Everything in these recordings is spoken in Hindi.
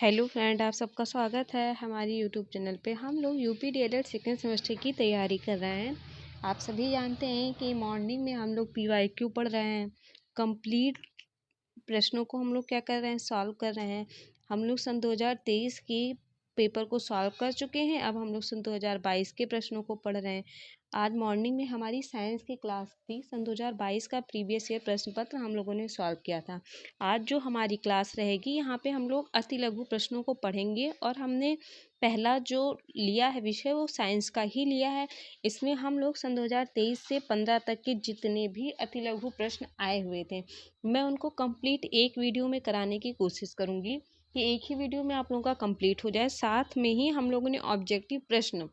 हेलो फ्रेंड, आप सबका स्वागत है हमारी यूट्यूब चैनल पे। हम लोग यूपी डीएलएड सेकेंड सेमेस्टर की तैयारी कर रहे हैं। आप सभी जानते हैं कि मॉर्निंग में हम लोग पीवाईक्यू पढ़ रहे हैं। कंप्लीट प्रश्नों को हम लोग क्या कर रहे हैं, सॉल्व कर रहे हैं। हम लोग सन 2023 की पेपर को सॉल्व कर चुके हैं। अब हम लोग सन 2022 के प्रश्नों को पढ़ रहे हैं। आज मॉर्निंग में हमारी साइंस की क्लास थी। सन 2022 का प्रीवियस ईयर प्रश्न पत्र हम लोगों ने सॉल्व किया था। आज जो हमारी क्लास रहेगी, यहाँ पे हम लोग अति लघु प्रश्नों को पढ़ेंगे और हमने पहला जो लिया है विषय वो साइंस का ही लिया है। इसमें हम लोग सन 2023 से 15 तक के जितने भी अति लघु प्रश्न आए हुए थे, मैं उनको कंप्लीट एक वीडियो में कराने की कोशिश करूँगी कि एक ही वीडियो में आप लोगों का कंप्लीट हो जाए। साथ में ही हम लोगों ने ऑब्जेक्टिव प्रश्न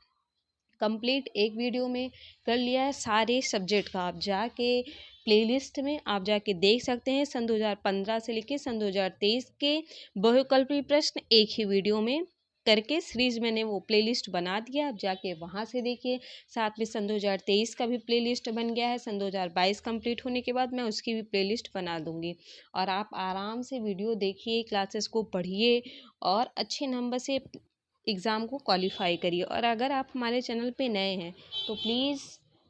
कंप्लीट एक वीडियो में कर लिया है। सारे सब्जेक्ट का आप जाके प्लेलिस्ट में आप जाके देख सकते हैं। सन 2015 से लेके सन 2023 के बहुकल्पीय प्रश्न एक ही वीडियो में करके सीरीज मैंने वो प्लेलिस्ट बना दिया। आप जाके वहाँ से देखिए। साथ में सन 2023 का भी प्लेलिस्ट बन गया है। सन 2022 कंप्लीट होने के बाद मैं उसकी भी प्लेलिस्ट बना दूँगी और आप आराम से वीडियो देखिए, क्लासेस को पढ़िए और अच्छे नंबर से एग्ज़ाम को क्वालिफाई करिए। और अगर आप हमारे चैनल पे नए हैं तो प्लीज़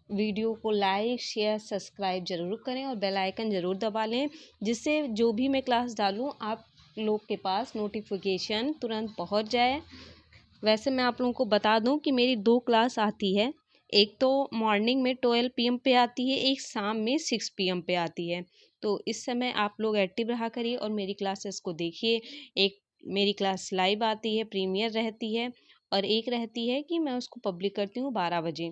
वीडियो को लाइक शेयर सब्सक्राइब ज़रूर करें और बेल आइकन ज़रूर दबा लें, जिससे जो भी मैं क्लास डालूँ आप लोग के पास नोटिफिकेशन तुरंत पहुंच जाए। वैसे मैं आप लोगों को बता दूं कि मेरी 2 क्लास आती है। एक तो मॉर्निंग में 12 PM पे आती है, एक शाम में 6 PM पे आती है। तो इस समय आप लोग एक्टिव रहा करिए और मेरी क्लासेस को देखिए। एक मेरी क्लास लाइव आती है, प्रीमियर रहती है, और एक रहती है कि मैं उसको पब्लिक करती हूँ 12 बजे।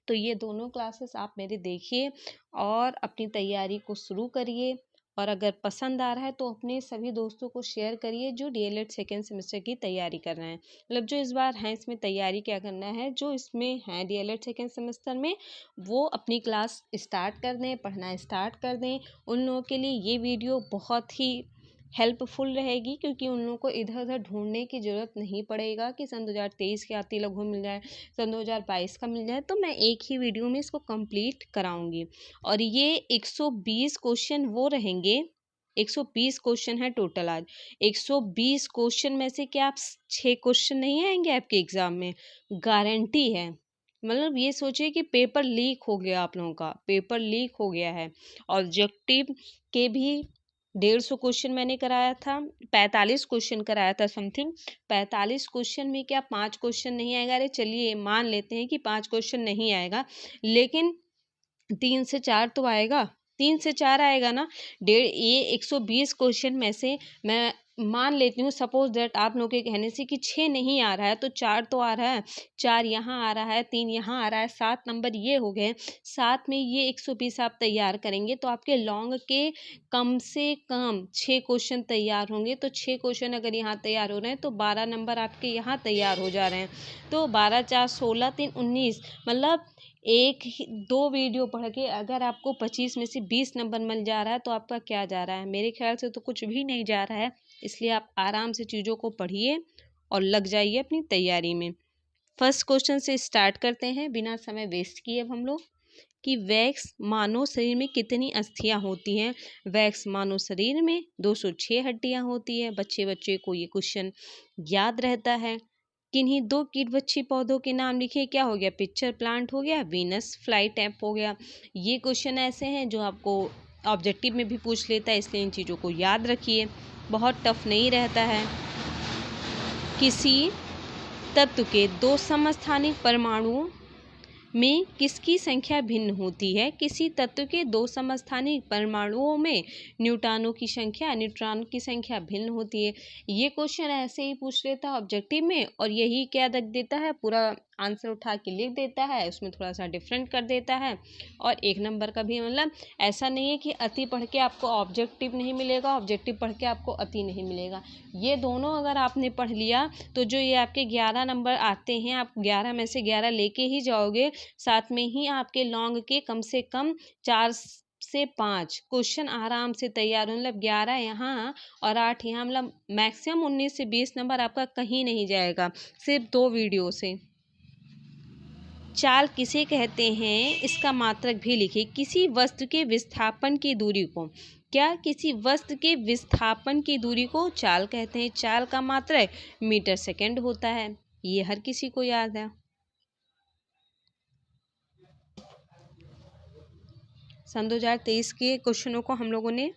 तो ये दोनों क्लासेस आप मेरे देखिए और अपनी तैयारी को शुरू करिए। और अगर पसंद आ रहा है तो अपने सभी दोस्तों को शेयर करिए जो डीएलएड सेकेंड सेमेस्टर की तैयारी कर रहे हैं। मतलब जो इस बार हैं इसमें तैयारी क्या करना है, जो इसमें हैं डीएलएड सेकेंड सेमेस्टर में, वो अपनी क्लास स्टार्ट कर दें, पढ़ना स्टार्ट कर दें। उन लोगों के लिए ये वीडियो बहुत ही हेल्पफुल रहेगी, क्योंकि उन लोगों को इधर उधर ढूंढने की ज़रूरत नहीं पड़ेगा कि सन 2023 के अति लघु मिल जाए, सन 2022 का मिल जाए। तो मैं एक ही वीडियो में इसको कंप्लीट कराऊंगी। और ये 120 क्वेश्चन वो रहेंगे। 120 क्वेश्चन है टोटल आज। 120 क्वेश्चन में से क्या आप 6 क्वेश्चन नहीं आएंगे आपके एग्जाम में? गारंटी है। मतलब ये सोचिए कि पेपर लीक हो गया, आप लोगों का पेपर लीक हो गया है। ऑब्जेक्टिव के भी 150 क्वेश्चन मैंने कराया था, 45 क्वेश्चन कराया था समथिंग। 45 क्वेश्चन में क्या 5 क्वेश्चन नहीं आएगा? अरे चलिए मान लेते हैं कि 5 क्वेश्चन नहीं आएगा, लेकिन 3 से 4 तो आएगा। 3 से 4 आएगा ना। ये 120 क्वेश्चन में से मैं मान लेती हूँ, सपोज दैट आप लोग के कहने से कि 6 नहीं आ रहा है तो 4 तो आ रहा है। 4 यहाँ आ रहा है, 3 यहाँ आ रहा है, 7 नंबर ये हो गए। 7 में ये 120 आप तैयार करेंगे तो आपके लॉन्ग के कम से कम 6 क्वेश्चन तैयार होंगे। तो 6 क्वेश्चन अगर यहाँ तैयार हो रहे हैं तो 12 नंबर आपके यहाँ तैयार हो जा रहे हैं। तो 12 4 16 3 19, मतलब एक ही 2 वीडियो पढ़ के अगर आपको 25 में से 20 नंबर मिल जा रहा है तो आपका क्या जा रहा है? मेरे ख्याल से तो कुछ भी नहीं जा रहा है। इसलिए आप आराम से चीज़ों को पढ़िए और लग जाइए अपनी तैयारी में। फर्स्ट क्वेश्चन से स्टार्ट करते हैं बिना समय वेस्ट किए। अब हम लोग कि वैक्स मानव शरीर में कितनी अस्थियां होती हैं? वैक्स मानव शरीर में 206 हड्डियां होती है। बच्चे को ये क्वेश्चन याद रहता है। किन्हीं 2 कीटभक्षी पौधों के नाम लिखिए। क्या हो गया? पिक्चर प्लांट हो गया, वीनस फ्लाई टैप हो गया। ये क्वेश्चन ऐसे हैं जो आपको ऑब्जेक्टिव में भी पूछ लेता है, इसलिए इन चीज़ों को याद रखिए, बहुत टफ नहीं रहता है। किसी तत्व के 2 समस्थानिक परमाणुओं में किसकी संख्या भिन्न होती है? किसी तत्व के 2 समस्थानिक परमाणुओं में न्यूट्रॉनों की संख्या भिन्न होती है। ये क्वेश्चन ऐसे ही पूछ लेता है ऑब्जेक्टिव में, और यही क्या रख देता है, पूरा आंसर उठा के लिख देता है, उसमें थोड़ा सा डिफरेंट कर देता है। और 1 नंबर का भी, मतलब ऐसा नहीं है कि अति पढ़ के आपको ऑब्जेक्टिव नहीं मिलेगा, ऑब्जेक्टिव पढ़ के आपको अति नहीं मिलेगा। ये दोनों अगर आपने पढ़ लिया तो जो ये आपके 11 नंबर आते हैं, आप 11 में से 11 लेके ही जाओगे। साथ में ही आपके लॉन्ग के कम से कम 4 से 5 क्वेश्चन आराम से तैयार हो। मतलब 11 यहाँ और 8 यहाँ, मतलब मैक्सिमम 19 से 20 नंबर आपका कहीं नहीं जाएगा सिर्फ 2 वीडियो से। चाल किसे कहते हैं? इसका मात्रक भी लिखिए। किसी वस्तु के विस्थापन की दूरी को क्या किसी वस्तु के विस्थापन की दूरी को चाल कहते हैं। चाल का मात्रक मीटर सेकंड होता है, ये हर किसी को याद है। सन 2023 के क्वेश्चनों को हम लोगों ने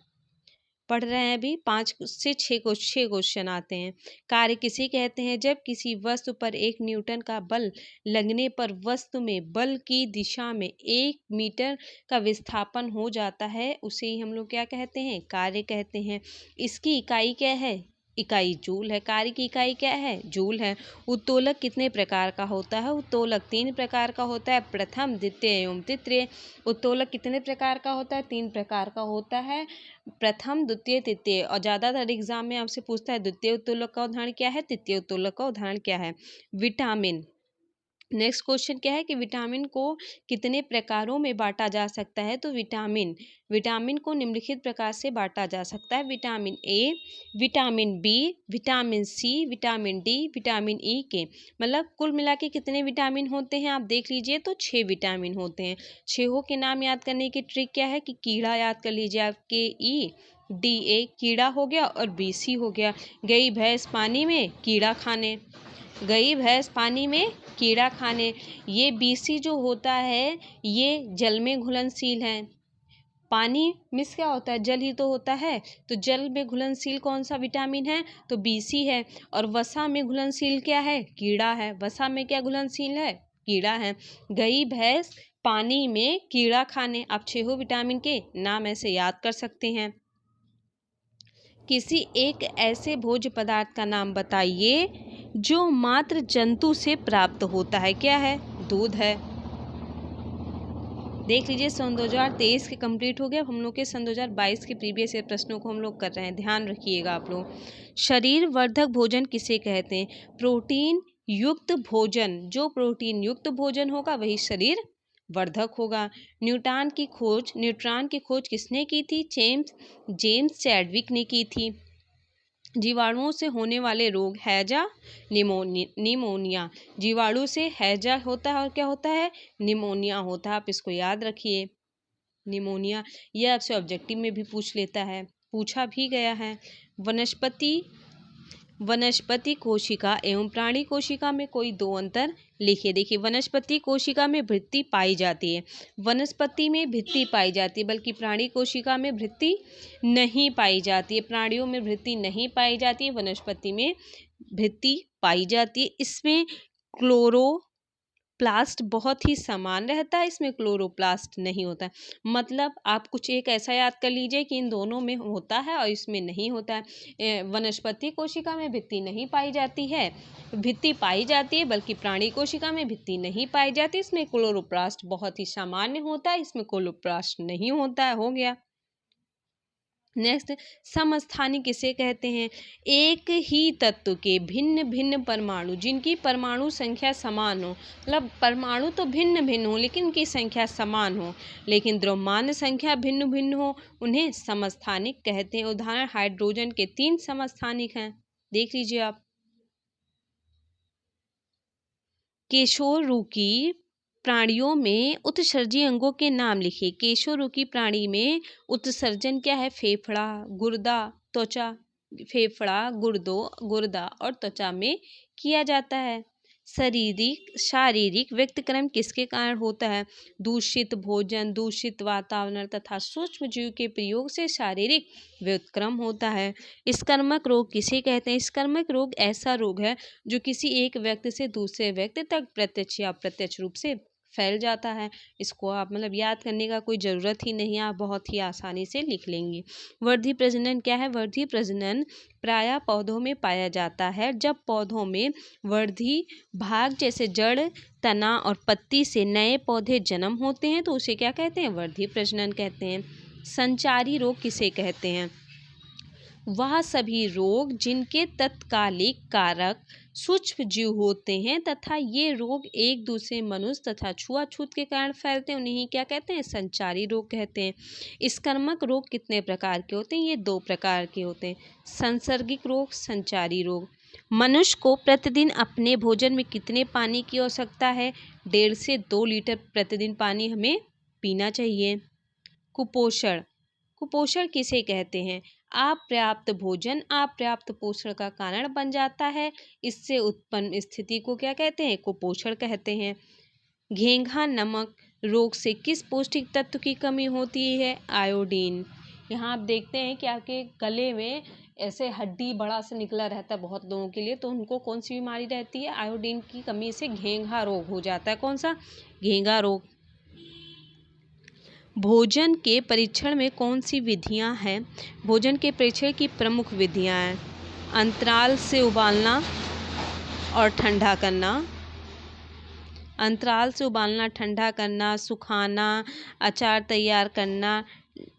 पढ़ रहे हैं अभी। 5 से 6 क्वेश्चन आते हैं। कार्य किसे कहते हैं। जब किसी वस्तु पर 1 न्यूटन का बल लगने पर वस्तु में बल की दिशा में 1 मीटर का विस्थापन हो जाता है, उसे ही हम लोग क्या कहते हैं, कार्य कहते हैं। इसकी इकाई क्या है, इकाई जूल है। कार्य की इकाई क्या है, जूल है। उत्तोलक कितने प्रकार का होता है। उत्तोलक 3 प्रकार का होता है, प्रथम, द्वितीय एवं तृतीय। उत्तोलक कितने प्रकार का होता है, 3 प्रकार का होता है, प्रथम, द्वितीय, तृतीय। और ज़्यादातर एग्जाम में आपसे पूछता है द्वितीय उत्तोलक का उदाहरण क्या है, तृतीय उत्तोलक का उदाहरण क्या है। विटामिन, नेक्स्ट क्वेश्चन क्या है कि विटामिन को कितने प्रकारों में बांटा जा सकता है। तो विटामिन को निम्नलिखित प्रकार से बांटा जा सकता है। Vitamin A, vitamin B, vitamin C, vitamin D, vitamin E के। मतलब कुल मिला के कितने विटामिन होते हैं आप देख लीजिए, तो 6 विटामिन होते हैं। 6 के नाम याद करने की ट्रिक क्या है कि कीड़ा याद कर लीजिए आपके ई, डी ए कीड़ा हो गया और बी सी हो गया। गई भैंस पानी में कीड़ा खाने, गई भैंस पानी में कीड़ा खाने। ये बीसी जो होता है ये जल में घुलनशील है। पानी मिस क्या होता है, जल ही तो होता है, तो जल में घुलनशील कौन सा विटामिन है, तो बीसी है। और वसा में घुलनशील क्या है, कीड़ा है। वसा में क्या घुलनशील है, कीड़ा है। गई भैंस पानी में कीड़ा खाने। आप 6 विटामिन के नाम ऐसे याद कर सकते हैं। किसी एक ऐसे भोज्य पदार्थ का नाम बताइए जो मात्र जंतु से प्राप्त होता है। क्या है, दूध है। देख लीजिए सन 2023 के कंप्लीट हो गया। हम लोग के सन 2022 के प्रीवियस ईयर प्रश्नों को हम लोग कर रहे हैं, ध्यान रखिएगा आप लोग। शरीर वर्धक भोजन किसे कहते हैं। प्रोटीन युक्त भोजन, जो प्रोटीन युक्त भोजन होगा वही शरीर वर्धक होगा। न्यूट्रॉन की खोज किसने की थी, जेम्स चैडविक ने की थी। जीवाणुओं से होने वाले रोग, हैजा, निमोनिया। जीवाणु से हैजा होता है और क्या होता है, निमोनिया होता है। आप इसको याद रखिए, निमोनिया। यह आपसे ऑब्जेक्टिव में भी पूछा भी गया है। वनस्पति कोशिका एवं प्राणी कोशिका में कोई 2 अंतर लिखिए। देखिए वनस्पति कोशिका में भित्ति पाई जाती है, वनस्पति में भित्ति पाई जाती है, बल्कि प्राणी कोशिका में भित्ति नहीं पाई जाती है। प्राणियों में भित्ति नहीं पाई जाती है, वनस्पति में भित्ति पाई जाती है। इसमें क्लोरोप्लास्ट बहुत ही समान रहता है, इसमें क्लोरोप्लास्ट नहीं होता है। मतलब आप कुछ एक ऐसा याद कर लीजिए कि इन दोनों में होता है और इसमें नहीं होता है। वनस्पति कोशिका में भित्ति नहीं पाई जाती है, भित्ति पाई जाती है, बल्कि प्राणी कोशिका में भित्ति नहीं पाई जाती। इसमें क्लोरोप्लास्ट बहुत ही सामान्य होता है, इसमें क्लोरोप्लास्ट नहीं होता है। हो गया। नेक्स्ट, समस्थानिक किसे कहते हैं। एक ही तत्व के भिन्न भिन्न परमाणु जिनकी परमाणु संख्या समान हो, मतलब परमाणु तो भिन्न भिन्न हो लेकिन उनकी संख्या समान हो, लेकिन द्रव्यमान संख्या भिन्न भिन्न हो, उन्हें समस्थानिक कहते हैं। उदाहरण हाइड्रोजन के 3 समस्थानिक हैं, देख लीजिए आप। केशोरुकी प्राणियों में उत्सर्जी अंगों के नाम लिखिए। केशोरुकी प्राणी में उत्सर्जन क्या है, फेफड़ा, गुर्दा, त्वचा। फेफड़ा, गुर्दा और त्वचा में किया जाता है। शारीरिक व्यक्तिक्रम किसके कारण होता है। दूषित भोजन, दूषित वातावरण तथा सूक्ष्म जीव के प्रयोग से शारीरिक व्यक्तिक्रम होता है। स्कर्मक रोग किसे कहते हैं। स्कर्मक रोग ऐसा रोग है जो किसी एक व्यक्ति से दूसरे व्यक्ति तक प्रत्यक्ष या अप्रत्यक्ष रूप से फैल जाता है। इसको आप मतलब याद करने का कोई ज़रूरत ही नहीं है, आप बहुत ही आसानी से लिख लेंगे। वर्धी प्रजनन क्या है। वर्धी प्रजनन प्रायः पौधों में पाया जाता है। जब पौधों में वर्धी भाग जैसे जड़, तना और पत्ती से नए पौधे जन्म होते हैं तो उसे क्या कहते हैं, वर्धी प्रजनन कहते हैं। संचारी रोग किसे कहते हैं। वह सभी रोग जिनके तत्कालिक कारक सूक्ष्म जीव होते हैं तथा ये रोग एक दूसरे मनुष्य तथा छुआछूत के कारण फैलते हैं, उन्हें क्या कहते हैं, संचारी रोग कहते हैं। स्कर्मक रोग कितने प्रकार के होते हैं, ये 2 प्रकार के होते हैं, सांसर्गिक रोग, संचारी रोग। मनुष्य को प्रतिदिन अपने भोजन में कितने पानी की आवश्यकता है, 1.5 से 2 लीटर प्रतिदिन पानी हमें पीना चाहिए। कुपोषण कुपोषण किसे कहते हैं? अपर्याप्त भोजन अपर्याप्त पोषण का कारण बन जाता है। इससे उत्पन्न स्थिति को क्या कहते हैं? कुपोषण कहते हैं। घेंघा नमक रोग से किस पौष्टिक तत्व की कमी होती है? आयोडीन। यहाँ आप देखते हैं कि आपके गले में ऐसे हड्डी बड़ा सा निकला रहता है बहुत लोगों के लिए, तो उनको कौन सी बीमारी रहती है? आयोडीन की कमी से घेंघा रोग हो जाता है। कौन सा? घेंघा रोग। भोजन के परीक्षण में कौन सी विधियां हैं? भोजन के परीक्षण की प्रमुख विधियां हैं अंतराल से उबालना और ठंडा करना, अंतराल से उबालना, ठंडा करना, सुखाना, अचार तैयार करना,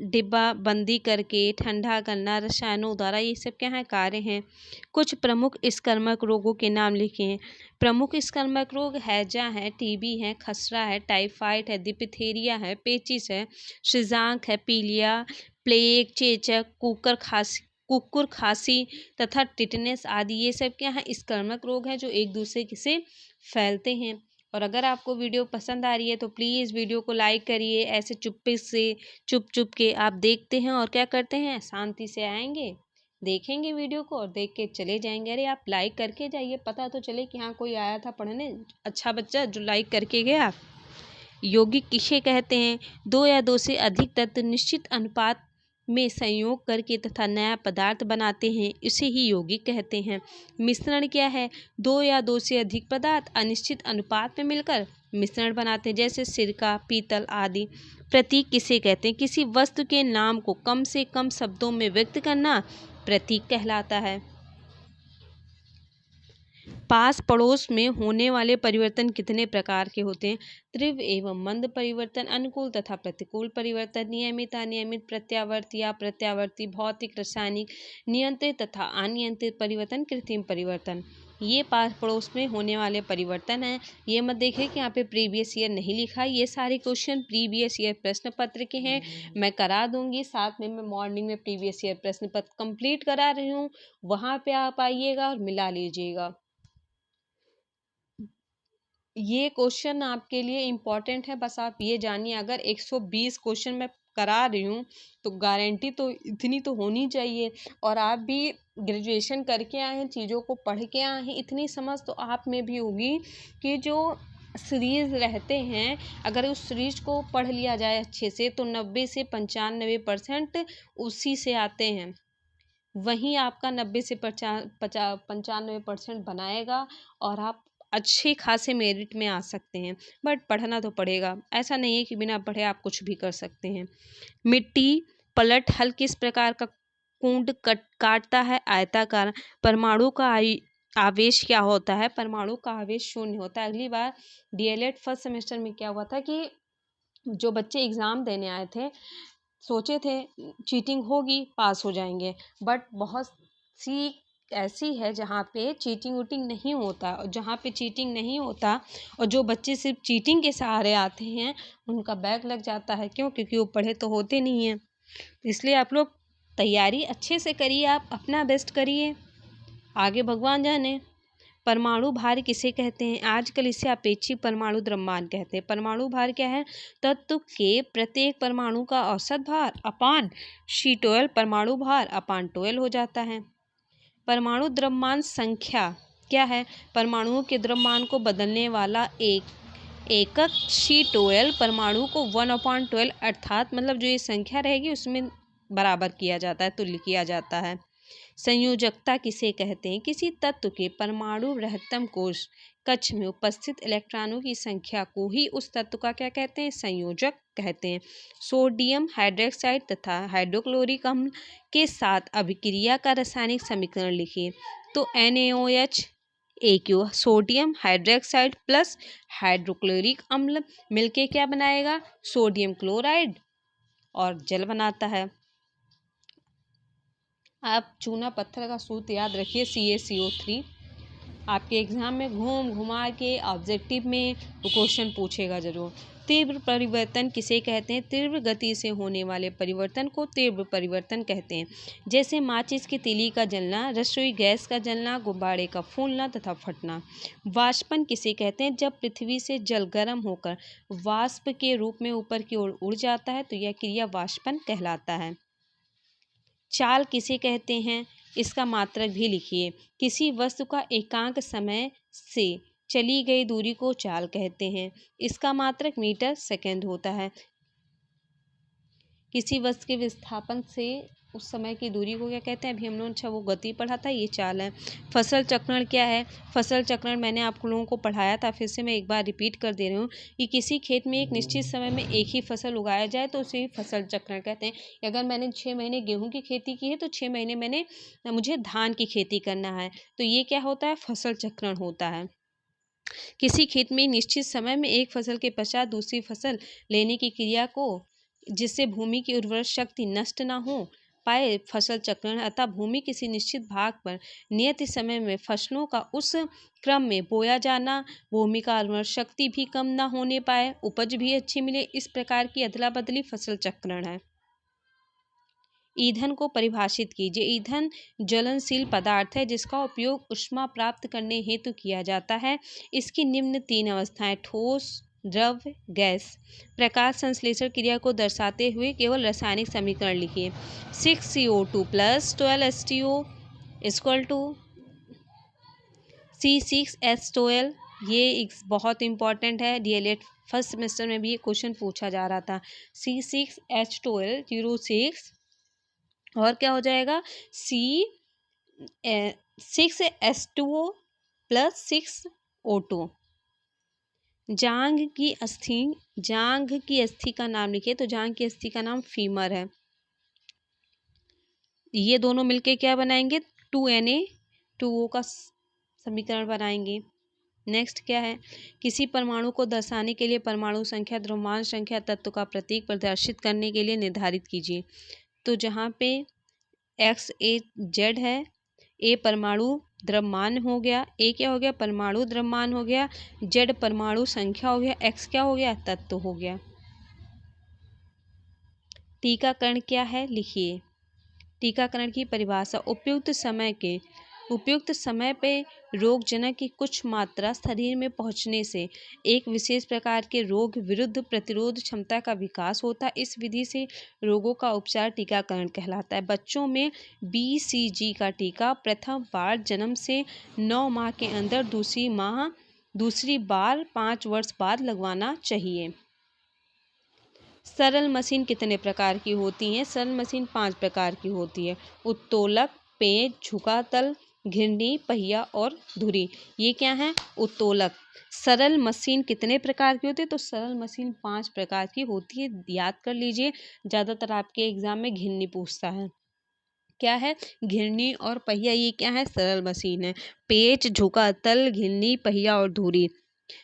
डिब्बा बंदी करके ठंडा करना, रसायनों द्वारा, ये सब क्या है? कार्य हैं। कुछ प्रमुख स्कर्मक रोगों के नाम लिखे हैं। प्रमुख स्कर्मक रोग हैजा है, टीबी है, खसरा है, टाइफाइड है, डिप्थीरिया है, पेचिस है, श्रीजांक है, पीलिया, प्लेग, चेचक, कुकुर खांसी तथा टिटनेस आदि, ये सब क्या है? स्कर्मक रोग हैं जो एक दूसरे से फैलते हैं। और अगर आपको वीडियो पसंद आ रही है तो प्लीज़ वीडियो को लाइक करिए। ऐसे चुप्पे से चुप के आप देखते हैं और क्या करते हैं? शांति से आएंगे, देखेंगे वीडियो को और देख के चले जाएंगे। अरे आप लाइक करके जाइए, पता तो चले कि हाँ कोई आया था पढ़ने, अच्छा बच्चा जो लाइक करके गया। यौगिक किसे कहते हैं? दो या दो से अधिक तत्व निश्चित अनुपात में संयोग करके तथा नया पदार्थ बनाते हैं, इसे ही यौगिक कहते हैं। मिश्रण क्या है? दो या दो से अधिक पदार्थ अनिश्चित अनुपात में मिलकर मिश्रण बनाते हैं, जैसे सिरका, पीतल आदि। प्रतीक किसे कहते हैं? किसी वस्तु के नाम को कम से कम शब्दों में व्यक्त करना प्रतीक कहलाता है। पास पड़ोस में होने वाले परिवर्तन कितने प्रकार के होते हैं? तीव्र एवं मंद परिवर्तन, अनुकूल तथा प्रतिकूल परिवर्तन, नियमित अनियमित, प्रत्यावर्ती अप्रत्यावर्ती, भौतिक रासायनिक, नियंत्रित तथा अनियंत्रित परिवर्तन, कृत्रिम परिवर्तन। ये पास पड़ोस में होने वाले परिवर्तन हैं। ये मत देखिए कि यहाँ पे प्रीवियस ईयर नहीं लिखा है, ये सारे क्वेश्चन प्रीवियस ईयर प्रश्न पत्र के हैं। मैं करा दूंगी, साथ में मैं मॉर्निंग में प्रीवियस ईयर प्रश्न पत्र कंप्लीट करा रही हूँ, वहाँ पे आप आइएगा और मिला लीजिएगा। ये क्वेश्चन आपके लिए इम्पॉर्टेंट है, बस आप ये जानिए अगर 120 क्वेश्चन मैं करा रही हूँ तो गारंटी तो इतनी तो होनी चाहिए। और आप भी ग्रेजुएशन करके आए हैं, चीज़ों को पढ़ के आए हैं, इतनी समझ तो आप में भी होगी कि जो सीरीज़ रहते हैं अगर उस सीरीज़ को पढ़ लिया जाए अच्छे से तो 90 से 95% उसी से आते हैं। वहीं आपका 90 से 95% बनाएगा और आप अच्छे खासे मेरिट में आ सकते हैं। बट पढ़ना तो पड़ेगा, ऐसा नहीं है कि बिना पढ़े आप कुछ भी कर सकते हैं। मिट्टी पलट हल किस प्रकार का कुंड काटता है? आयताकार। परमाणु का आवेश क्या होता है? परमाणु का आवेश शून्य होता है। अगली बार डीएलएड फर्स्ट सेमेस्टर में क्या हुआ था कि जो बच्चे एग्ज़ाम देने आए थे सोचे थे चीटिंग होगी पास हो जाएंगे, बट बहुत सी ऐसी है जहाँ पे चीटिंग वूटिंग नहीं होता, और जहाँ पे चीटिंग नहीं होता और जो बच्चे सिर्फ चीटिंग के सहारे आते हैं उनका बैक लग जाता है। क्यों? क्योंकि वो पढ़े तो होते नहीं हैं। इसलिए आप लोग तैयारी अच्छे से करिए, आप अपना बेस्ट करिए, आगे भगवान जाने। परमाणु भार किसे कहते हैं? आजकल इसे अपेक्षित परमाणु द्रव्यमान कहते हैं। परमाणु भार क्या है? तत्व के प्रत्येक परमाणु का औसत भार अपान C12 परमाणु भार अपान 12 हो जाता है। परमाणु द्रव्यमान संख्या क्या है? परमाणुओं के द्रव्यमान को बदलने वाला एकक C12 परमाणु को 1/12 अर्थात मतलब जो ये संख्या रहेगी उसमें बराबर किया जाता है, तुल्य किया जाता है। संयोजकता किसे कहते हैं? किसी तत्व के परमाणु बृहत्तम कोश कक्ष में उपस्थित इलेक्ट्रॉनों की संख्या को ही उस तत्व का क्या कहते हैं? संयोजक कहते हैं। सोडियम हाइड्रोक्साइड तथा हाइड्रोक्लोरिक अम्ल के साथ अभिक्रिया का रासायनिक समीकरण लिखिए। तो NaOH AQ sodium hydroxide plus hydrochloric अम्ल मिलके क्या बनाएगा? सोडियम क्लोराइड और जल बनाता है। आप चूना पत्थर का सूत्र याद रखिए CaCO3। आपके एग्जाम में घूम घुमा के ऑब्जेक्टिव में क्वेश्चन पूछेगा जरूर। तीव्र परिवर्तन किसे कहते हैं? तीव्र गति से होने वाले परिवर्तन को तीव्र परिवर्तन कहते हैं। जैसे माचिस की तीली का जलना, रसोई गैस का जलना, गुब्बारे का फूलना तथा फटना। वाष्पन किसे कहते हैं? जब पृथ्वी से जल गर्म होकर वाष्प के रूप में ऊपर की ओर उड़ जाता है तो यह क्रिया वाष्पन कहलाता है। चाल किसे कहते हैं, इसका मात्रक भी लिखिए। किसी वस्तु का एकांक समय से चली गई दूरी को चाल कहते हैं, इसका मात्रक मीटर सेकंड होता है। किसी वस्तु के विस्थापन से उस समय की दूरी को क्या कहते हैं, अभी हम लोगों ने वो गति पढ़ा था, ये चाल है। फसल चक्रण क्या है, फसल चक्रण मैंने आप लोगों को पढ़ाया था, फिर से मैं एक बार रिपीट कर दे रही हूँ कि किसी खेत में एक निश्चित समय में एक ही फसल उगाया जाए तो उसे फसल चक्रण कहते हैं। अगर मैंने 6 महीने गेहूं की खेती की है तो 6 महीने मुझे धान की खेती करना है, तो ये क्या होता है, फसल चक्रण होता है। किसी खेत में निश्चित समय में एक फसल के पश्चात दूसरी फसल लेने की क्रिया को, जिससे भूमि की उर्वरक शक्ति नष्ट न हो पाए, फसल चक्रण। अतः भूमि किसी निश्चित भाग पर नियत समय में फसलों का उस क्रम में बोया जाना, भूमि का उर्वरक शक्ति भी कम न होने पाए, उपज भी अच्छी मिले, इस प्रकार की अदला बदली फसल चक्रण है। ईंधन को परिभाषित कीजिए। ईंधन ज्वलनशील पदार्थ है जिसका उपयोग ऊष्मा प्राप्त करने हेतु किया जाता है। इसकी निम्न 3 अवस्थाएं, ठोस, द्रव, गैस। प्रकाश संश्लेषण क्रिया को दर्शाते हुए केवल रासायनिक समीकरण लिखिए। 6CO2 + 12H2O = C6H12। ये बहुत इंपॉर्टेंट है, डीएलएड फर्स्ट सेमेस्टर में भी ये क्वेश्चन पूछा जा रहा था। C6H12 06 और क्या हो जाएगा, C6H2O + 6O2। जांघ की अस्थि का नाम लिखिए, तो जांघ की अस्थि का नाम फीमर है। ये दोनों मिलके क्या बनाएंगे, 2Na2O का समीकरण बनाएंगे। नेक्स्ट क्या है, किसी परमाणु को दर्शाने के लिए परमाणु संख्या, द्रव्यमान संख्या, तत्व का प्रतीक प्रदर्शित करने के लिए निर्धारित कीजिए। तो जहाँ पे XAZ है, ए परमाणु द्रव्यमान हो गया, ए क्या हो गया, परमाणु द्रव्यमान हो गया, Z परमाणु संख्या हो गया, X क्या हो गया, तत्व हो गया। टीकाकरण क्या है, लिखिए। टीकाकरण की परिभाषा, उपयुक्त समय पे रोगजनक की कुछ मात्रा शरीर में पहुंचने से एक विशेष प्रकार के रोग विरुद्ध प्रतिरोध क्षमता का विकास होता है। इस विधि से रोगों का उपचार टीकाकरण कहलाता है। बच्चों में BCG का टीका प्रथम बार जन्म से 9 माह के अंदर, दूसरी बार 5 वर्ष बाद लगवाना चाहिए। सरल मशीन कितने प्रकार की होती हैं, सरल मशीन 5 प्रकार की होती है। उत्तोलक, पेंच, झुका तल, घिरनी, पहिया और धुरी। ये क्या है, उत्तोलक। सरल मशीन कितने प्रकार की होती है, तो सरल मशीन 5 प्रकार की होती है, याद कर लीजिए। ज़्यादातर आपके एग्जाम में घिरनी पूछता है। क्या है, घिरनी और पहिया, ये क्या है, सरल मशीन है। पेच, झुका तल, घिरनी, पहिया और धुरी।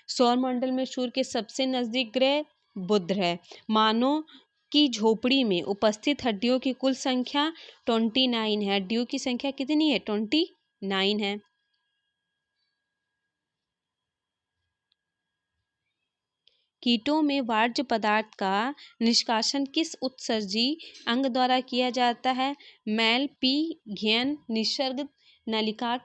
सौरमंडल में सूर्य के सबसे नजदीक ग्रह बुध है। मानव की झोपड़ी में उपस्थित हड्डियों की कुल संख्या 29 है। हड्डियों की संख्या कितनी है, 29 है। कीटों में वर्ज्य पदार्थ का निष्कासन किस उत्सर्जी अंग द्वारा किया जाता है, मैल, पी, घ्यन, निसर्ग नलिका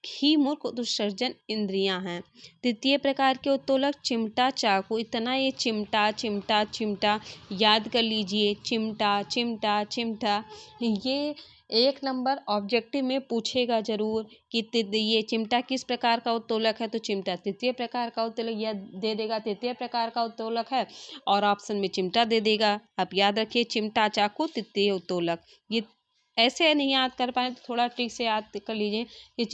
ही मुख्य उत्सर्जन इंद्रियां हैं। तृतीय प्रकार के उत्तोलक, चिमटा, चाकू। इतना ये चिमटा चिमटा चिमटा याद कर लीजिए, चिमटा चिमटा चिमटा। ये 1 नंबर ऑब्जेक्टिव में पूछेगा जरूर कि ये चिमटा किस प्रकार का उत्तोलक है, तो चिमटा तृतीय प्रकार का उत्तोलक या दे देगा, तृतीय प्रकार का उत्तोलक है, और ऑप्शन में चिमटा दे देगा। आप याद रखिए, चिमटा, चाकू तृतीय उत्तोलक। ये ऐसे नहीं याद कर पाए तो थोड़ा ट्रिक से याद कर लीजिए कि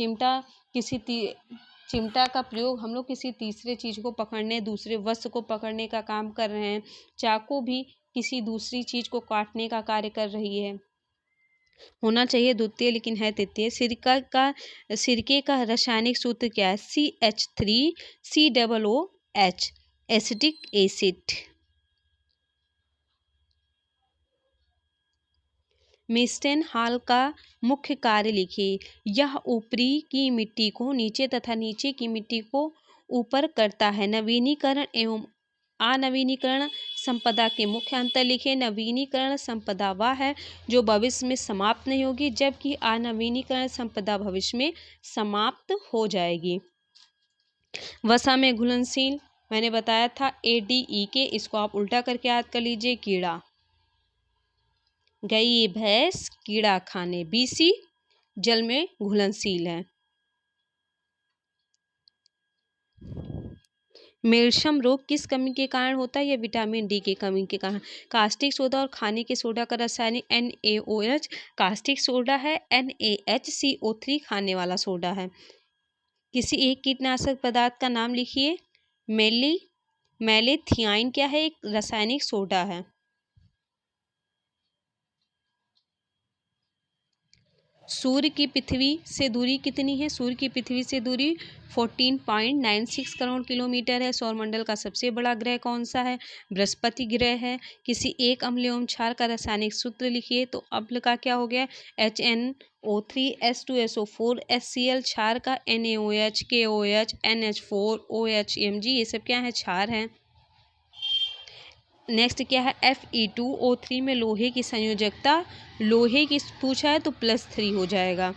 चिमटा का प्रयोग हम लोग किसी तीसरे चीज को पकड़ने, दूसरे वस्तु को पकड़ने का काम कर रहे हैं। चाकू भी किसी दूसरी चीज को काटने का कार्य कर रही है। होना चाहिए द्वितीय लेकिन है तृतीय। सिरके का रासायनिक सूत्र क्या है, CH3COOH, एसिटिक एसिड। मिस्टेन हॉल का मुख्य कार्य लिखिए। यह ऊपरी की मिट्टी को नीचे तथा नीचे की मिट्टी को ऊपर करता है। नवीनीकरण एवं अनवीनीकरण संपदा के मुख्य अंतर लिखे। नवीनीकरण संपदा वह है जो भविष्य में समाप्त नहीं होगी, जबकि अनवीनीकरण संपदा भविष्य में समाप्त हो जाएगी। वसा में घुलनशील मैंने बताया था ADEK, इसको आप उल्टा करके याद कर लीजिए, कीड़ा। गई भैंस कीड़ा खाने, BC जल में घुलनशील है। मेरशम रोग किस कमी के कारण होता है? या विटामिन डी की कमी के कारण। कास्टिक सोडा और खाने के सोडा का रासायनिक NaOH, कास्टिक सोडा है, NaHCO3 खाने वाला सोडा है। किसी एक कीटनाशक पदार्थ का नाम लिखिए। मैलेथियाइन क्या है? एक रासायनिक सोडा है। सूर्य की पृथ्वी से दूरी कितनी है? सूर्य की पृथ्वी से दूरी 14.96 करोड़ किलोमीटर है। सौरमंडल का सबसे बड़ा ग्रह कौन सा है? बृहस्पति ग्रह है। किसी एक अम्ल एवं क्षार का रासायनिक सूत्र लिखिए। तो अम्ल का क्या हो गया? HNO3, H2SO4, HCl। क्षार का NaOH, KOH, NH4, OH, Mg। ये सब क्या है? क्षार हैं। नेक्स्ट क्या है? Fe2O3 में लोहे की संयोजकता, लोहे की पूछा है तो +3 हो जाएगा।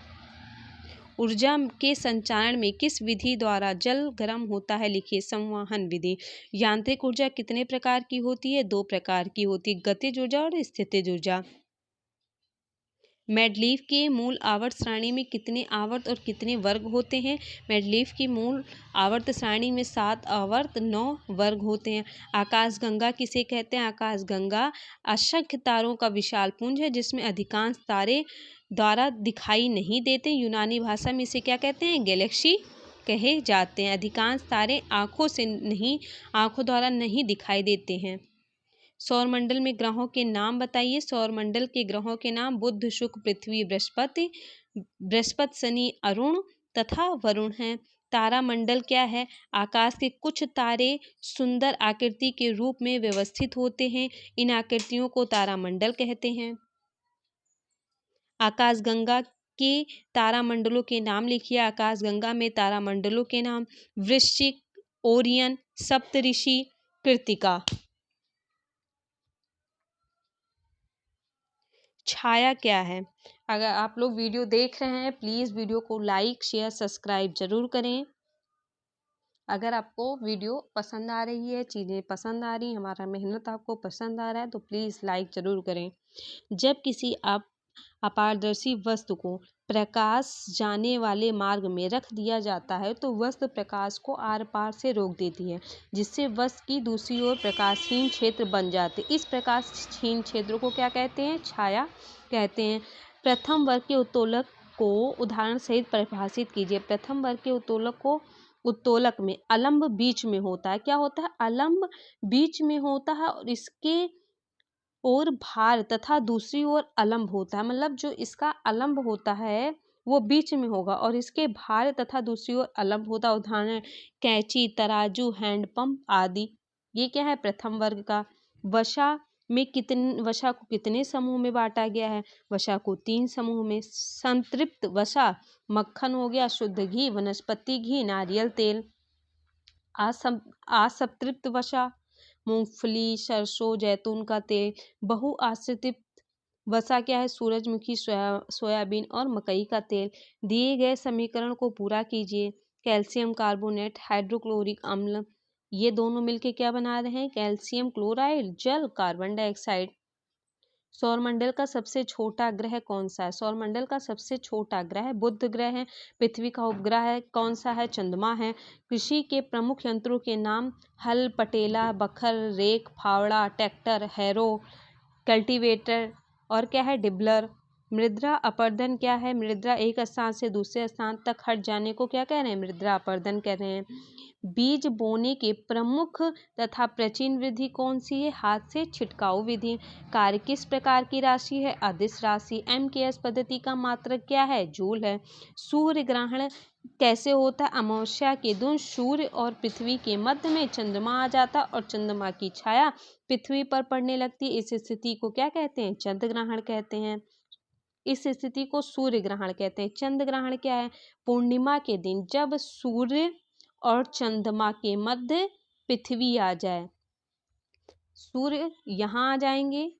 ऊर्जा के संचारण में किस विधि द्वारा जल गर्म होता है? लिखिए। संवहन विधि। यांत्रिक ऊर्जा कितने प्रकार की होती है? 2 प्रकार की होती है, गतिज ऊर्जा और स्थितिज ऊर्जा। मेडलीफ के मूल आवर्त सारणी में कितने आवर्त और कितने वर्ग होते हैं? मेडलीफ की मूल आवर्त सारणी में 7 आवर्त 9 वर्ग होते हैं। आकाशगंगा किसे कहते हैं? आकाशगंगा असंख्य तारों का विशाल पुंज है जिसमें अधिकांश तारे द्वारा दिखाई नहीं देते। यूनानी भाषा में इसे क्या कहते हैं? गैलेक्सी कहे जाते हैं। अधिकांश तारे आंखों द्वारा नहीं दिखाई देते हैं। सौरमंडल में ग्रहों के नाम बताइए। सौरमंडल के ग्रहों के नाम बुध, शुक्र, पृथ्वी, बृहस्पति, शनि, अरुण तथा वरुण हैं। तारामंडल क्या है? आकाश के कुछ तारे सुंदर आकृति के रूप में व्यवस्थित होते हैं। इन आकृतियों को तारामंडल कहते हैं। आकाशगंगा के तारामंडलों के नाम लिखिए। आकाशगंगा में तारामंडलों के नाम: वृश्चिक, ओरियन, सप्तऋषि, कृत्तिका। छाया क्या है? अगर आप लोग वीडियो देख रहे हैं प्लीज़ वीडियो को लाइक, शेयर, सब्सक्राइब जरूर करें। अगर आपको वीडियो पसंद आ रही है, चीज़ें पसंद आ रही, हमारा मेहनत आपको पसंद आ रहा है तो प्लीज़ लाइक जरूर करें। जब किसी अपारदर्शी वस्तु को प्रकाश जाने वाले मार्ग में रख दिया जाता है तो वस्तु प्रकाश को आर पार से रोक देती है, जिससे वस्तु की दूसरी ओर प्रकाशहीन क्षेत्र बन जाते। इस प्रकाशहीन क्षेत्र को क्या कहते हैं? छाया कहते हैं। प्रथम वर्ग के उत्तोलक को उदाहरण सहित परिभाषित कीजिए। प्रथम वर्ग के उत्तोलक में अलंब बीच में होता है। क्या होता है? अलंब बीच में होता है और इसके और भार तथा दूसरी ओर अलंब होता है। मतलब जो इसका अलंब होता है वो बीच में होगा और इसके भार तथा दूसरी ओर अलंब होता है। उदाहरण: कैंची, तराजू, हैंडपंप आदि। ये क्या है? प्रथम वर्ग का। वसा को कितने समूह में बांटा गया है? वसा को 3 समूह में। संतृप्त वसा: मक्खन हो गया, शुद्ध घी, वनस्पति घी, नारियल तेल। असंतृप्त वसा: मूंगफली, सरसों, जैतून का तेल। बहुआश्रित वसा क्या है? सूरजमुखी, सोयाबीन और मकई का तेल। दिए गए समीकरण को पूरा कीजिए। कैल्शियम कार्बोनेट, हाइड्रोक्लोरिक अम्ल, ये दोनों मिलके क्या बना रहे हैं? कैल्शियम क्लोराइड, जल, कार्बन डाइऑक्साइड। सौरमंडल का सबसे छोटा ग्रह कौन सा है? सौरमंडल का सबसे छोटा ग्रह बुध ग्रह है। पृथ्वी का उपग्रह है कौन सा है? चंद्रमा है। कृषि के प्रमुख यंत्रों के नाम: हल, पटेला, बखर, रेक, फावड़ा, ट्रैक्टर, हैरो, कल्टीवेटर और क्या है? डिबलर। मृदा अपरदन क्या है? मृदा एक स्थान से दूसरे स्थान तक हट जाने को क्या कह रहे हैं? मृदा अपरदन कह रहे हैं। बीज बोने के प्रमुख तथा प्राचीन विधि कौन सी है? हाथ से छिटकाव विधि। कार्य किस प्रकार की राशि है? अदिश राशि। MKS पद्धति का मात्रक क्या है? जूल है। सूर्य ग्रहण कैसे होता है? अमावस्या के दिन सूर्य और पृथ्वी के मध्य में चंद्रमा आ जाता और चंद्रमा की छाया पृथ्वी पर पड़ने लगती। इस स्थिति को क्या कहते हैं? चंद्र ग्रहण कहते हैं। इस स्थिति को सूर्य ग्रहण कहते हैं। चंद्र ग्रहण क्या है? पूर्णिमा के दिन जब सूर्य और चंद्रमा के मध्य पृथ्वी आ जाए। सूर्य यहाँ आ जाएंगे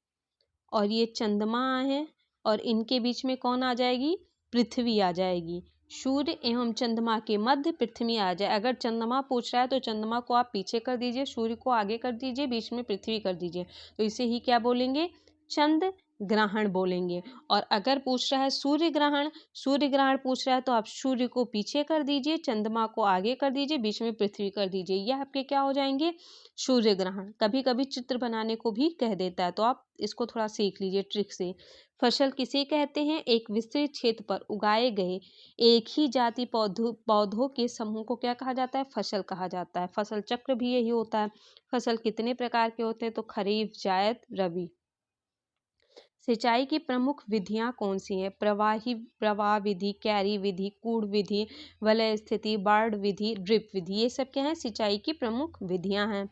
और ये चंद्रमा है और इनके बीच में कौन आ जाएगी? पृथ्वी आ जाएगी। सूर्य एवं चंद्रमा के मध्य पृथ्वी आ जाए। अगर चंद्रमा पूछ रहा है तो चंद्रमा को आप पीछे कर दीजिए, सूर्य को आगे कर दीजिए, बीच में पृथ्वी कर दीजिए, तो इसे ही क्या बोलेंगे? चंद्र ग्रहण बोलेंगे। और अगर पूछ रहा है सूर्य ग्रहण पूछ रहा है तो आप सूर्य को पीछे कर दीजिए, चंद्रमा को आगे कर दीजिए, बीच में पृथ्वी कर दीजिए, यह आपके क्या हो जाएंगे, सूर्य ग्रहण। कभी कभी चित्र बनाने को भी कह देता है, तो आप इसको थोड़ा सीख लीजिए ट्रिक से। फसल किसे कहते हैं, एक विस्तृत क्षेत्र पर उगाए गए एक ही जाति पौधों के समूह को क्या कहा जाता है, फसल कहा जाता है। फसल चक्र भी यही होता है। फसल कितने प्रकार के होते हैं, तो खरीफ, जायद, रबी। सिंचाई की प्रमुख विधियां कौन सी हैं, प्रवाह विधि, क्यारी विधि, कूड़ विधि, वलय स्थिति, बाढ़ विधि, ड्रिप विधि, ये सब क्या है, सिंचाई की प्रमुख विधियां हैं।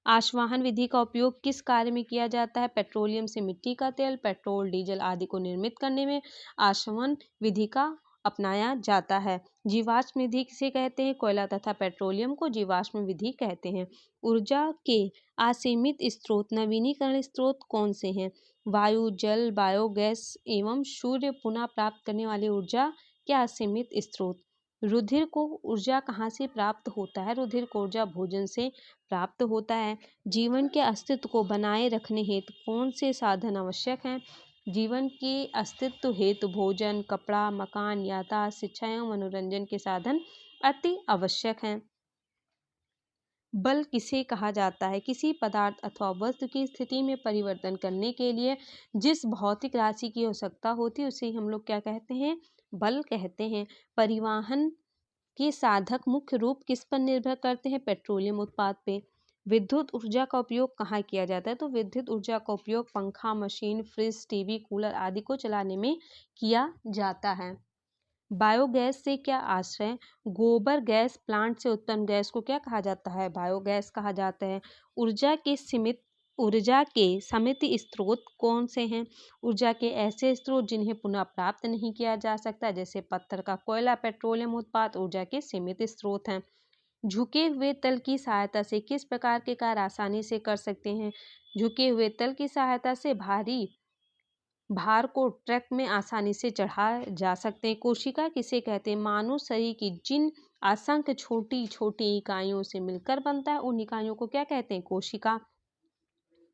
आश्वाहन विधि का उपयोग किस कार्य में किया जाता है, पेट्रोलियम से मिट्टी का तेल, पेट्रोल, डीजल आदि को निर्मित करने में आश्वाहन विधि का अपनाया जाता है। जीवाश्म विधि किसे कहते हैं, कोयला तथा पेट्रोलियम को जीवाश्म विधि कहते हैं। ऊर्जा के असीमित स्रोत नवीनीकरण स्रोत कौन से हैं, वायु, जल, बायोगैस एवं सूर्य पुनः प्राप्त करने वाली ऊर्जा के असीमित स्रोत। रुधिर को ऊर्जा कहाँ से प्राप्त होता है, रुधिर को ऊर्जा भोजन से प्राप्त होता है। जीवन के अस्तित्व को बनाए रखने हेतु कौन से साधन आवश्यक हैं, जीवन के अस्तित्व हेतु भोजन, कपड़ा, मकान, यातायात, शिक्षा एवं मनोरंजन के साधन अति आवश्यक हैं। बल किसे कहा जाता है, किसी पदार्थ अथवा वस्तु की स्थिति में परिवर्तन करने के लिए जिस भौतिक राशि की आवश्यकता होती है उसे हम लोग क्या कहते हैं, बल कहते हैं। परिवहन के साधक मुख्य रूप किस पर निर्भर करते हैं, पेट्रोलियम उत्पाद पे। विद्युत ऊर्जा का उपयोग कहाँ किया जाता है, तो विद्युत ऊर्जा का उपयोग पंखा, मशीन, फ्रिज, टीवी, कूलर आदि को चलाने में किया जाता है। बायोगैस से क्या आश्रय, गोबर गैस प्लांट से उत्पन्न गैस को क्या कहा जाता है, बायोगैस कहा जाता है। ऊर्जा के सीमित स्रोत कौन से हैं, ऊर्जा के ऐसे स्रोत जिन्हें पुनः प्राप्त नहीं किया जा सकता, जैसे पत्थर का कोयला, पेट्रोलियम उत्पाद ऊर्जा के सीमित स्रोत हैं। झुके हुए तल की सहायता से किस प्रकार के कार्य आसानी से कर सकते हैं, झुके हुए तल की सहायता से भारी भार को ट्रक में आसानी से चढ़ाए जा सकते हैं। कोशिका किसे कहते हैं, मानव शरीर की जिन असंख्य छोटी छोटी इकाइयों से मिलकर बनता है उन इकाइयों को क्या कहते हैं, कोशिका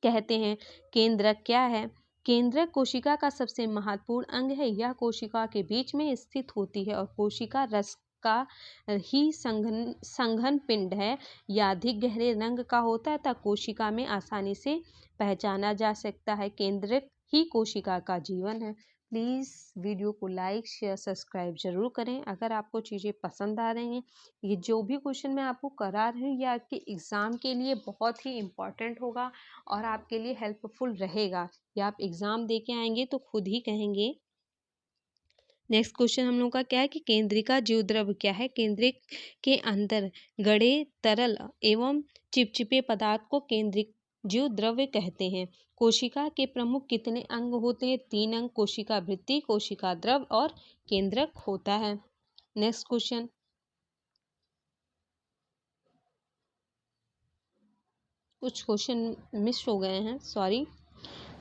कहते हैं। केंद्रक क्या है, केंद्रक कोशिका का सबसे महत्वपूर्ण अंग है, यह कोशिका के बीच में स्थित होती है और कोशिका रस का ही संघन पिंड है, यह अधिक गहरे रंग का होता है तथा कोशिका में आसानी से पहचाना जा सकता है। केंद्रक ही कोशिका का जीवन है। प्लीज़ वीडियो को लाइक, शेयर, सब्सक्राइब जरूर करें। अगर आपको चीज़ें पसंद आ रही हैं, ये जो भी क्वेश्चन मैं आपको करा रही हूँ ये आपके एग्ज़ाम के लिए बहुत ही इम्पॉर्टेंट होगा और आपके लिए हेल्पफुल रहेगा। ये आप एग्ज़ाम दे के आएंगे तो खुद ही कहेंगे। नेक्स्ट क्वेश्चन हम लोग का क्या है कि केंद्रिका जीवद्रव्य क्या है, केंद्रिक के अंदर गड़े तरल एवं चिपचिपे पदार्थ को केंद्रिक जीवद्रव्य कहते हैं। कोशिका के प्रमुख कितने अंग होते हैं, 3 अंग, कोशिका वृत्ति, कोशिका द्रव और केंद्रक होता है। नेक्स्ट क्वेश्चन, कुछ क्वेश्चन मिस हो गए हैं, सॉरी।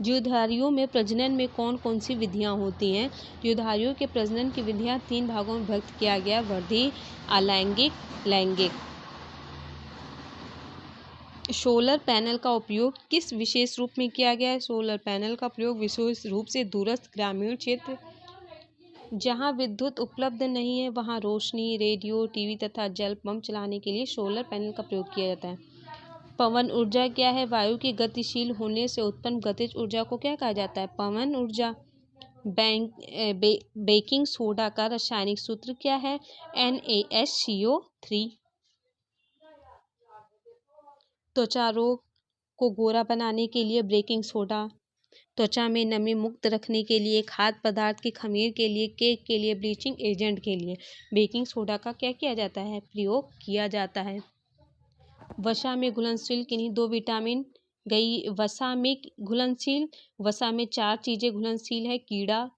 जीवधारियों में प्रजनन में कौन कौन सी विधियां होती हैं, जीवधारियों के प्रजनन की विधियां 3 भागों में विभक्त किया गया, वर्धी, अलैंगिक, लैंगिक। सोलर पैनल का उपयोग किस विशेष रूप में किया गया है, सोलर पैनल का प्रयोग विशेष रूप से दूरस्थ ग्रामीण क्षेत्र जहां विद्युत उपलब्ध नहीं है वहां रोशनी, रेडियो, टीवी तथा जल पंप चलाने के लिए सोलर पैनल का प्रयोग किया जाता है। पवन ऊर्जा क्या है, वायु के गतिशील होने से उत्पन्न गतिज ऊर्जा को क्या कहा जाता है, पवन ऊर्जा। बेकिंग सोडा का रासायनिक सूत्र क्या है, NaHCO3। त्वचा रोग को गोरा बनाने के लिए बेकिंग सोडा, त्वचा में नमी मुक्त रखने के लिए, खाद्य पदार्थ की खमीर के लिए, केक के लिए, ब्लीचिंग एजेंट के लिए बेकिंग सोडा का क्या किया जाता है, प्रयोग किया जाता है। वसा में घुलनशील किन्हीं 2 विटामिन वसा में घुलनशील, वसा में 4 चीजें घुलनशील है, कीड़ा,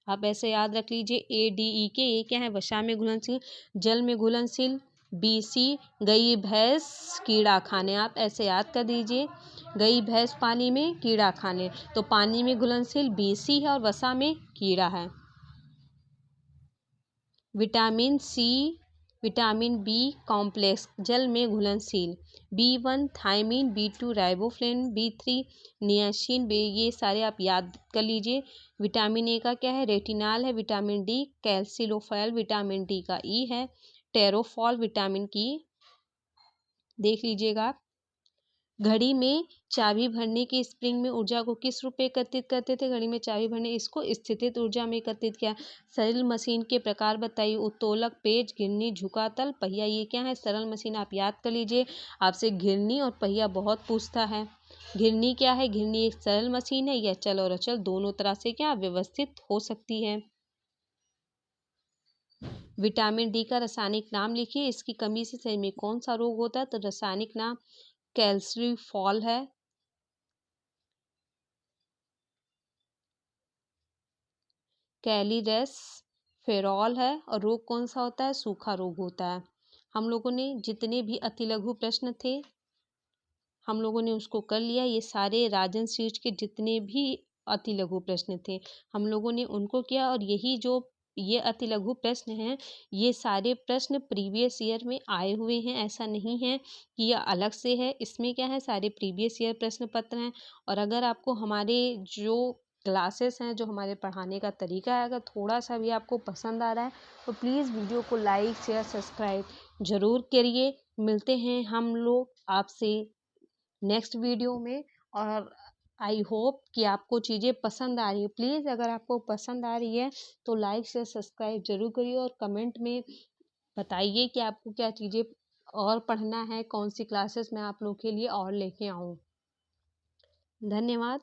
आप ऐसे याद रख लीजिए ADE ये क्या है, वसा में घुलनशील। जल में घुलनशील BC, गई भैंस कीड़ा खाने, आप ऐसे याद कर दीजिए, गई भैंस पानी में कीड़ा खाने, तो पानी में घुलनशील BC है और वसा में कीड़ा है। Vitamin C vitamin B complex जल में घुलनशील, B1 thymine, B2 riboflavin, B3 niacin, ये सारे आप याद कर लीजिए। विटामिन ए का क्या है, रेटिनॉल है। विटामिन डी कैल्सिलोफाइल, विटामिन डी का ई है टेरोफॉल, विटामिन की देख लीजिएगा आप। घड़ी में चाबी भरने की स्प्रिंग में ऊर्जा को किस रूप में एकत्रित करते थे, घड़ी में चाबी भरने इसको स्थितिज ऊर्जा में एकत्रित किया। सरल मशीन के प्रकार बताइए, उत्तोलक, पेच, घिरनी, झुकातल, पहिया। ये क्या है, सरल मशीन आप याद कर लीजिए। आपसे घिरनी और पहिया बहुत पूछता है। घिरनी क्या है, घिरनी एक सरल मशीन है, यह चल और अचल दोनों तरह से क्या व्यवस्थित हो सकती है। विटामिन डी का रासायनिक नाम लिखिए, इसकी कमी से शरीर में कौन सा रोग होता है, तो रासायनिक नाम कैल्सिफॉल है। कैलिरस फेरॉल है। और रोग कौन सा होता है, सूखा रोग होता है। हम लोगों ने जितने भी अतिलघु प्रश्न थे हम लोगों ने उसको कर लिया। ये सारे राजन सीट के जितने भी अतिलघु प्रश्न थे हम लोगों ने उनको किया। और यही जो ये अतिलघु प्रश्न हैं ये सारे प्रश्न प्रीवियस ईयर में आए हुए हैं, ऐसा नहीं है कि यह अलग से है। इसमें क्या है, सारे प्रीवियस ईयर प्रश्न पत्र हैं। और अगर आपको हमारे जो क्लासेस हैं, जो हमारे पढ़ाने का तरीका है, अगर थोड़ा सा भी आपको पसंद आ रहा है तो प्लीज़ वीडियो को लाइक शेयर सब्सक्राइब ज़रूर करिए। मिलते हैं हम लोग आपसे नेक्स्ट वीडियो में। और आई होप कि आपको चीज़ें पसंद आ रही है। प्लीज़ अगर आपको पसंद आ रही है तो लाइक शेयर सब्सक्राइब ज़रूर करिए और कमेंट में बताइए कि आपको क्या चीज़ें और पढ़ना है, कौन सी क्लासेस मैं आप लोग के लिए और लेके आऊँ। धन्यवाद।